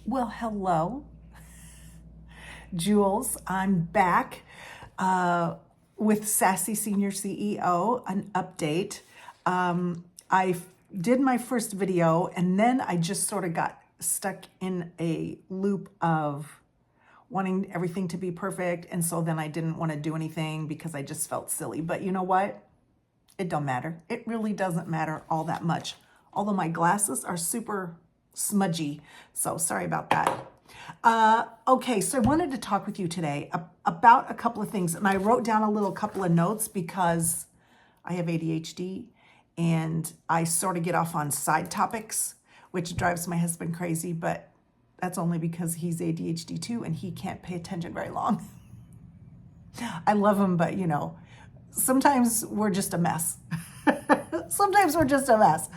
Well, hello, Jules. I'm back with Sassy Senior CEO, an update. I did my first video and then I just sort of got stuck in a loop of wanting everything to be perfect. And so then I didn't want to do anything because I just felt silly. But you know what? It don't matter. It really doesn't matter all that much. Although my glasses are super smudgy. So sorry about that. Okay, so I wanted to talk with you today about a couple of things. And I wrote down a little couple of notes because I have ADHD and I sort of get off on side topics, which drives my husband crazy, but that's only because he's ADHD too and he can't pay attention very long. I love him, but sometimes we're just a mess. Sometimes we're just a mess.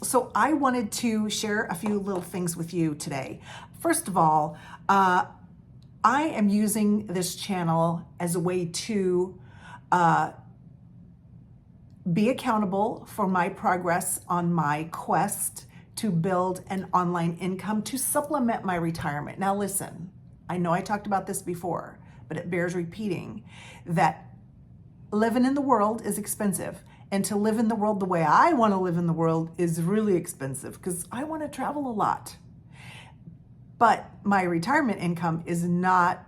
So I wanted to share a few little things with you today. First of all, I am using this channel as a way to be accountable for my progress on my quest to build an online income to supplement my retirement. Now listen, I know I talked about this before, but it bears repeating that living in the world is expensive. And to live in the world the way I want to live in the world is really expensive because I want to travel a lot. But my retirement income is not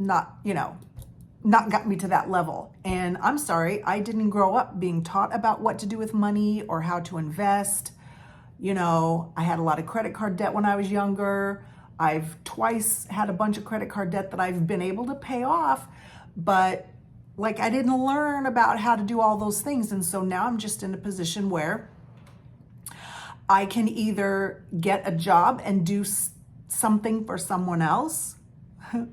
got me to that level. And I'm sorry, I didn't grow up being taught about what to do with money or how to invest. I had a lot of credit card debt when I was younger. I've twice had a bunch of credit card debt that I've been able to pay off, but I didn't learn about how to do all those things. And so now I'm just in a position where I can either get a job and do something for someone else,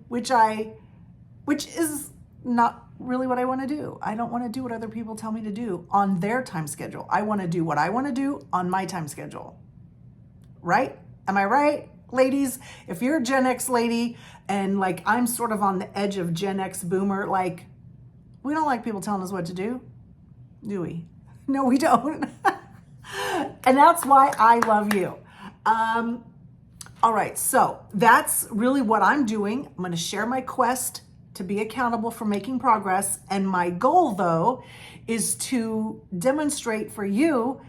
which is not really what I want to do. I don't want to do what other people tell me to do on their time schedule. I want to do what I want to do on my time schedule. Right? Am I right? Ladies, if you're a Gen X lady and I'm sort of on the edge of Gen X boomer, we don't like people telling us what to do we? No, we don't. And that's why I love you. All right, so that's really what I'm doing. I'm going to share my quest to be accountable for making progress. And my goal, though, is to demonstrate for you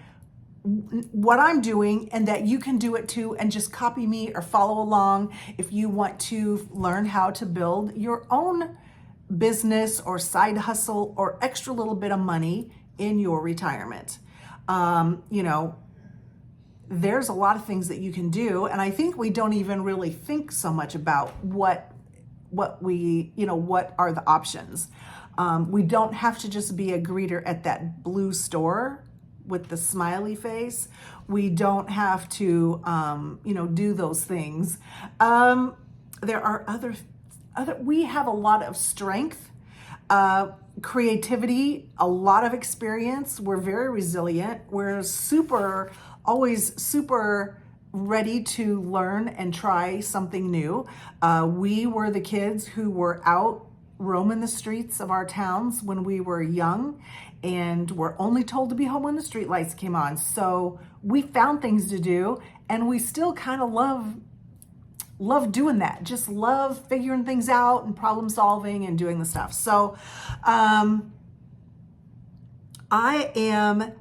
what I'm doing and that you can do it too, and just copy me or follow along if you want to learn how to build your own business or side hustle or extra little bit of money in your retirement. There's a lot of things that you can do. And I think we don't even really think so much about what are the options. We don't have to just be a greeter at that blue store with the smiley face. We don't have to, do those things. There are we have a lot of strength, creativity, a lot of experience. We're very resilient. We're always super ready to learn and try something new. We were the kids who were out roaming the streets of our towns when we were young and were only told to be home when the street lights came on. So we found things to do and we still kind of love doing that. Just love figuring things out and problem solving and doing the stuff. So I am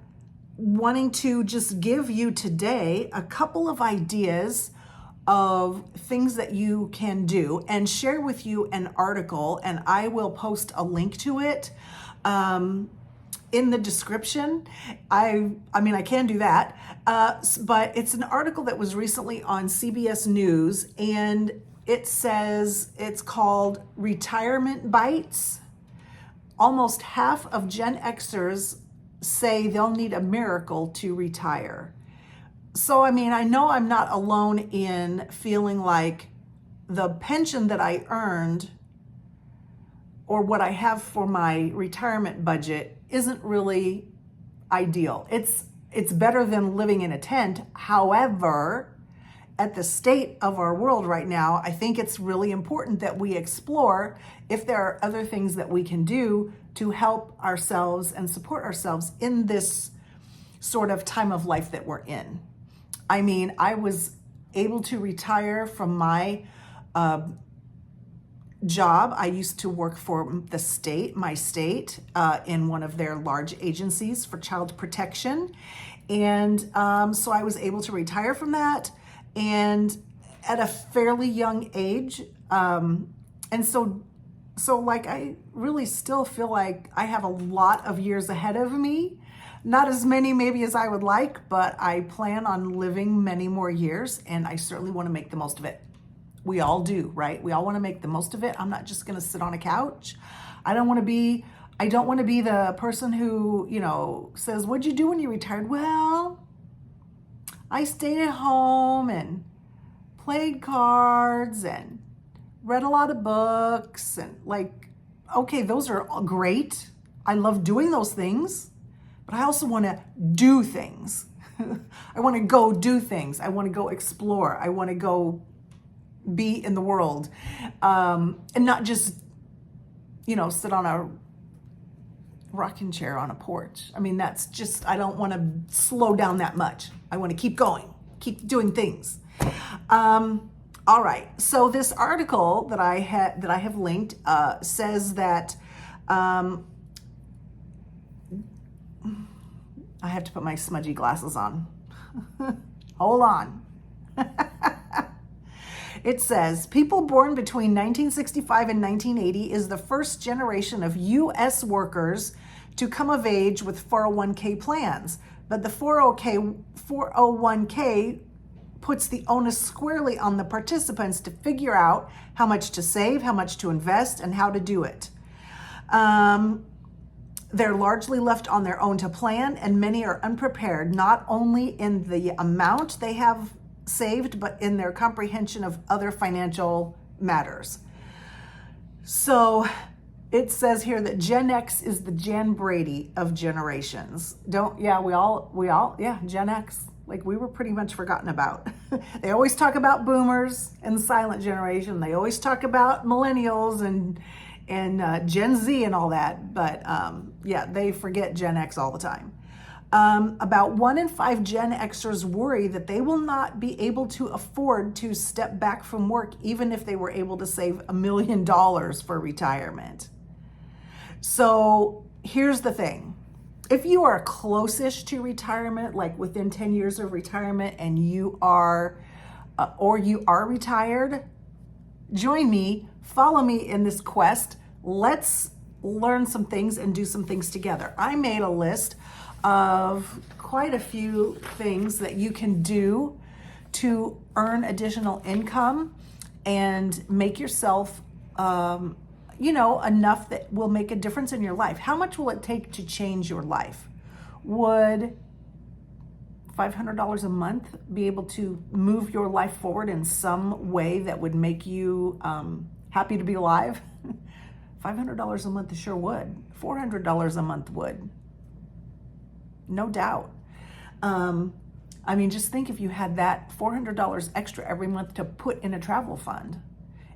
wanting to just give you today a couple of ideas of things that you can do and share with you an article, and I will post a link to it in the description. I can do that, but it's an article that was recently on CBS News, and it says it's called Retirement Bites. Almost half of Gen Xers say they'll need a miracle to retire. So, I know I'm not alone in feeling like the pension that I earned or what I have for my retirement budget isn't really ideal. It's better than living in a tent. However, at the state of our world right now, I think it's really important that we explore if there are other things that we can do to help ourselves and support ourselves in this sort of time of life that we're in. I was able to retire from my job. I used to work for the state, my state, in one of their large agencies for child protection. And so I was able to retire from that, and at a fairly young age. And so like, I really still feel like I have a lot of years ahead of me. Not as many maybe as I would like, but I plan on living many more years, and I certainly want to make the most of it. We all do, right? We all want to make the most of it. I'm not just going to sit on a couch. I don't want to be the person who, says, "What'd you do when you retired?" Well, I stayed at home and played cards and read a lot of books, and okay, those are all great. I love doing those things, but I also want to do things. I want to go do things. I want to go explore. I want to go be in the world, and not just, sit on a rocking chair on a porch. I mean, that's just, I don't want to slow down that much. I want to keep going, keep doing things. All right. So this article that I have linked says that I have to put my smudgy glasses on. Hold on. It says, people born between 1965 and 1980 is the first generation of U.S. workers to come of age with 401k plans. But the 401k puts the onus squarely on the participants to figure out how much to save, how much to invest, and how to do it. They're largely left on their own to plan, and many are unprepared, not only in the amount they have saved, but in their comprehension of other financial matters. So it says here that Gen X is the Jan Brady of generations. Gen X. Like, we were pretty much forgotten about. They always talk about boomers and the silent generation. They always talk about millennials and Gen Z and all that. But they forget Gen X all the time. About 1 in 5 Gen Xers worry that they will not be able to afford to step back from work, even if they were able to save $1 million for retirement. So here's the thing. If you are close-ish to retirement, like within 10 years of retirement, and you are retired, join me, follow me in this quest. Let's learn some things and do some things together. I made a list of quite a few things that you can do to earn additional income and make yourself, enough that will make a difference in your life. How much will it take to change your life? Would $500 a month be able to move your life forward in some way that would make you happy to be alive? $500 a month sure would. $400 a month would. No doubt. Just think if you had that $400 extra every month to put in a travel fund.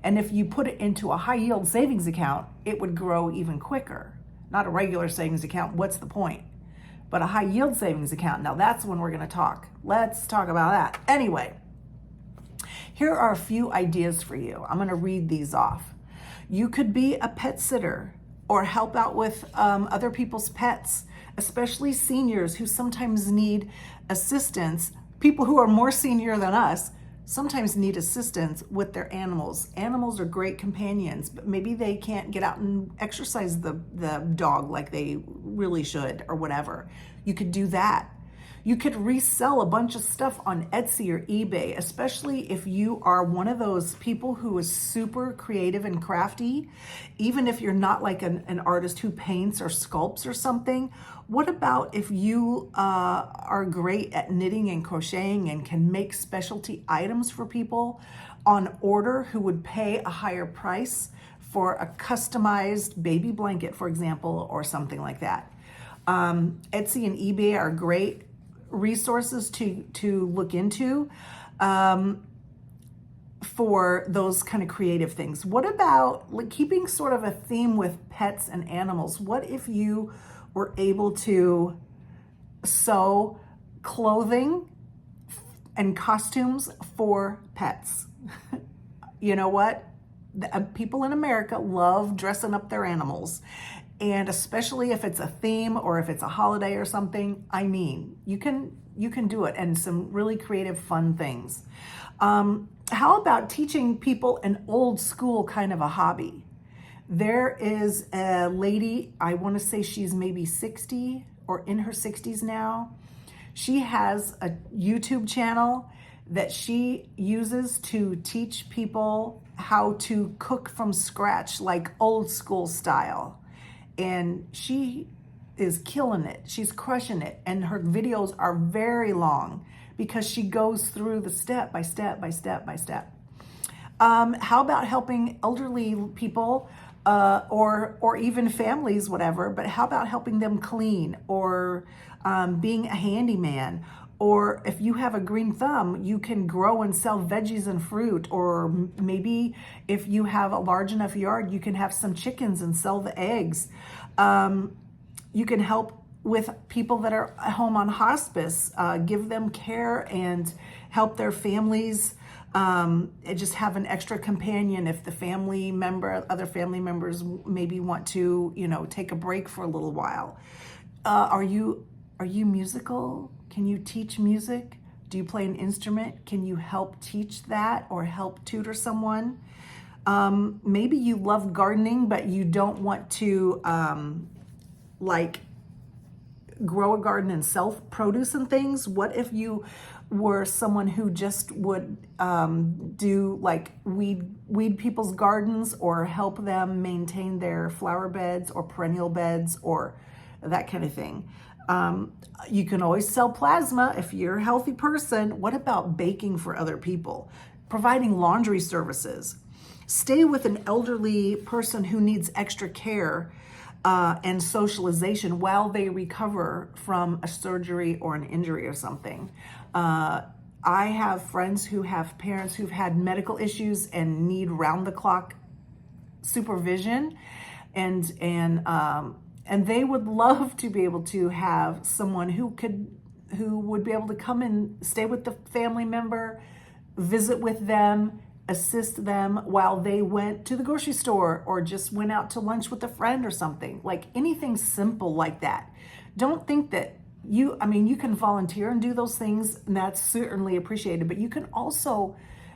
And if you put it into a high yield savings account, it would grow even quicker. Not a regular savings account, what's the point? But a high yield savings account, now that's when we're going to talk. Let's talk about that. Anyway, here are a few ideas for you. I'm going to read these off. You could be a pet sitter or help out with other people's pets, especially seniors who sometimes need assistance. People who are more senior than us sometimes need assistance with their animals. Animals are great companions, but maybe they can't get out and exercise the dog like they really should or whatever. You could do that. You could resell a bunch of stuff on Etsy or eBay, especially if you are one of those people who is super creative and crafty. Even if you're not like an artist who paints or sculpts or something. What about if you are great at knitting and crocheting and can make specialty items for people on order who would pay a higher price for a customized baby blanket, for example, or something like that? Etsy and eBay are great resources to look into for those kind of creative things. What about keeping sort of a theme with pets and animals? What if you were able to sew clothing and costumes for pets. You know what? People in America love dressing up their animals. And especially if it's a theme or if it's a holiday or something, I mean, you can do it, and some really creative, fun things. How about teaching people an old school kind of a hobby? There is a lady, I want to say she's maybe 60 or in her 60s now. She has a YouTube channel that she uses to teach people how to cook from scratch, like old school style. And she is killing it. She's crushing it. And her videos are very long because she goes through the step by step by step by step. How about helping elderly people or even families, whatever, but how about helping them clean, or being a handyman? Or if you have a green thumb, you can grow and sell veggies and fruit. Or maybe if you have a large enough yard, you can have some chickens and sell the eggs. You can help with people that are at home on hospice, give them care and help their families. Just have an extra companion if the other family members maybe want to, take a break for a little while. Are you musical? Can you teach music? Do you play an instrument? Can you help teach that or help tutor someone? Maybe you love gardening, but you don't want to grow a garden and sell produce and things. What if you were someone who just would do weed people's gardens, or help them maintain their flower beds or perennial beds or that kind of thing? You can always sell plasma if you're a healthy person. What about baking for other people? Providing laundry services. Stay with an elderly person who needs extra care and socialization while they recover from a surgery or an injury or something. I have friends who have parents who've had medical issues and need round-the-clock supervision, and they would love to be able to have someone who would be able to come and stay with the family member, visit with them, assist them while they went to the grocery store or just went out to lunch with a friend or something. Like anything simple like that. Don't think that you can volunteer and do those things, and that's certainly appreciated, but you can also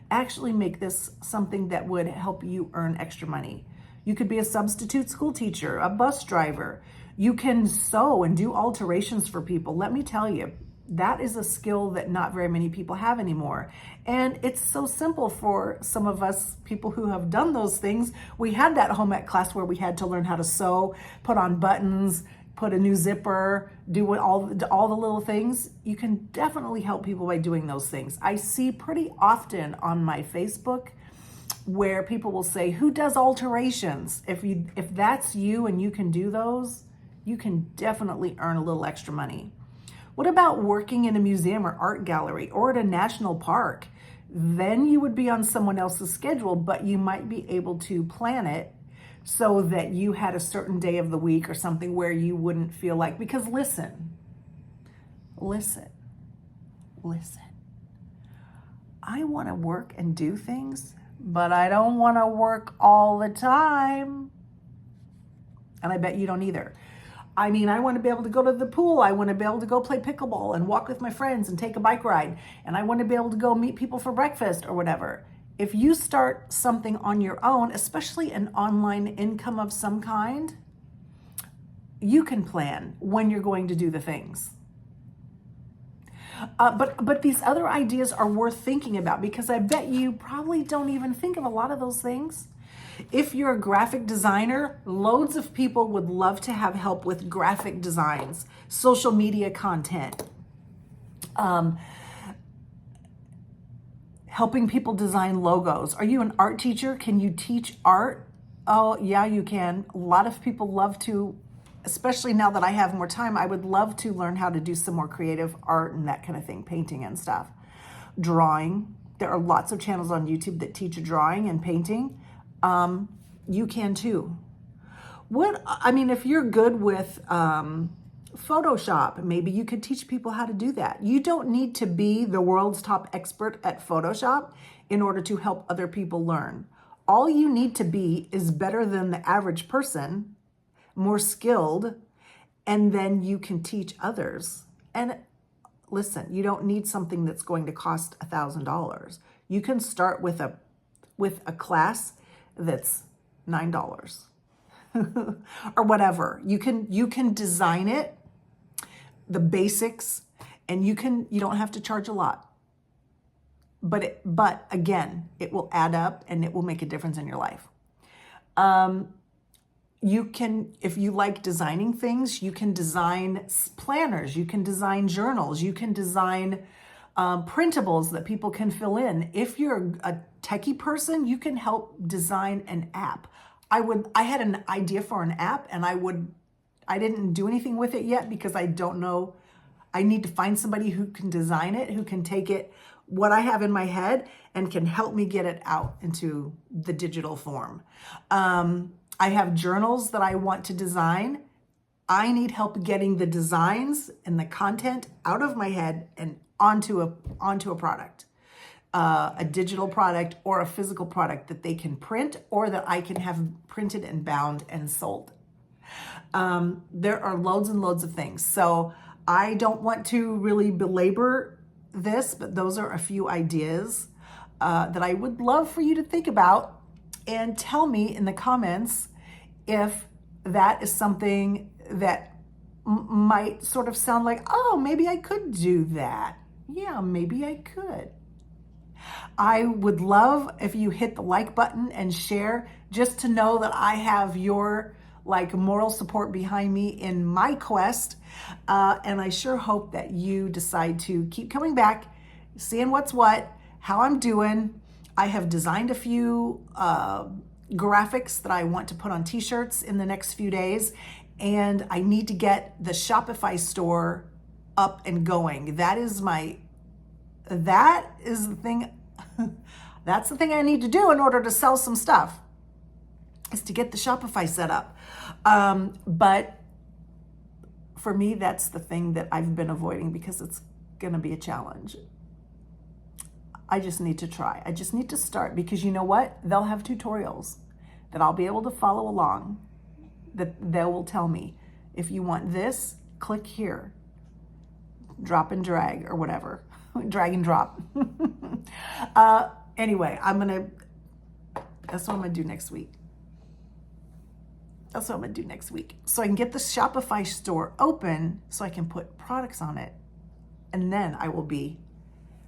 actually make this something that would help you earn extra money. You could be a substitute school teacher, a bus driver. You can sew and do alterations for people. Let me tell you, that is a skill that not very many people have anymore. And it's so simple for some of us people who have done those things. We had that home ec class where we had to learn how to sew, put on buttons, put a new zipper, do all the little things. You can definitely help people by doing those things. I see pretty often on my Facebook where people will say, who does alterations? If that's you and you can do those, you can definitely earn a little extra money. What about working in a museum or art gallery or at a national park? Then you would be on someone else's schedule, but you might be able to plan it so that you had a certain day of the week or something where you wouldn't feel like, because listen. I want to work and do things, but I don't want to work all the time. And I bet you don't either. I want to be able to go to the pool. I want to be able to go play pickleball and walk with my friends and take a bike ride. And I want to be able to go meet people for breakfast or whatever. If you start something on your own, especially an online income of some kind, you can plan when you're going to do the things. But these other ideas are worth thinking about, because I bet you probably don't even think of a lot of those things. If you're a graphic designer, loads of people would love to have help with graphic designs, social media content, helping people design logos. Are you an art teacher? Can you teach art? Oh, yeah, you can. A lot of people love to, especially now that I have more time, I would love to learn how to do some more creative art and that kind of thing, painting and stuff. Drawing. There are lots of channels on YouTube that teach drawing and painting. You can too. If you're good with Photoshop. Maybe you could teach people how to do that. You don't need to be the world's top expert at Photoshop in order to help other people learn. All you need to be is better than the average person, more skilled, and then you can teach others. And listen, you don't need something that's going to cost $1,000. You can start with a class that's $9 or whatever. You can design it, the basics, and you don't have to charge a lot. But again, it will add up and it will make a difference in your life. You can, if you like designing things, you can design planners, you can design journals, you can design printables that people can fill in. If you're a techie person, you can help design an app. I had an idea for an app, and I didn't do anything with it yet because I don't know. I need to find somebody who can design it, who can take it, what I have in my head, and can help me get it out into the digital form. I have journals that I want to design. I need help getting the designs and the content out of my head and onto a product, a digital product or a physical product that they can print or that I can have printed and bound and sold. There are loads and loads of things. So I don't want to really belabor this, but those are a few ideas that I would love for you to think about, and tell me in the comments if that is something that might sort of sound like, oh, maybe I could do that. Yeah, maybe I could. I would love if you hit the like button and share, just to know that I have your moral support behind me in my quest. And I sure hope that you decide to keep coming back, seeing what's what, how I'm doing. I have designed a few graphics that I want to put on t-shirts in the next few days, and I need to get the Shopify store up and going. That is the thing. That's the thing I need to do in order to sell some stuff, is to get the Shopify set up. But for me, that's the thing that I've been avoiding because it's going to be a challenge. I just need to try. I just need to start, because you know what? They'll have tutorials that I'll be able to follow along, that they will tell me, if you want this, click here, drop and drag or whatever, drag and drop. Anyway, that's what I'm going to do next week. That's what I'm going to do next week. So I can get the Shopify store open so I can put products on it. And then I will be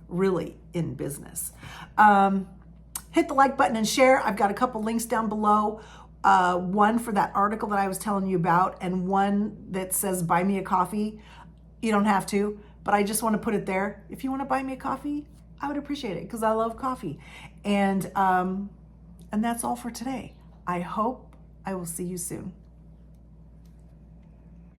really in business. Hit the like button and share. I've got a couple links down below. One for that article that I was telling you about, and one that says buy me a coffee. You don't have to, but I just want to put it there. If you want to buy me a coffee, I would appreciate it, because I love coffee. And that's all for today. I hope I will see you soon.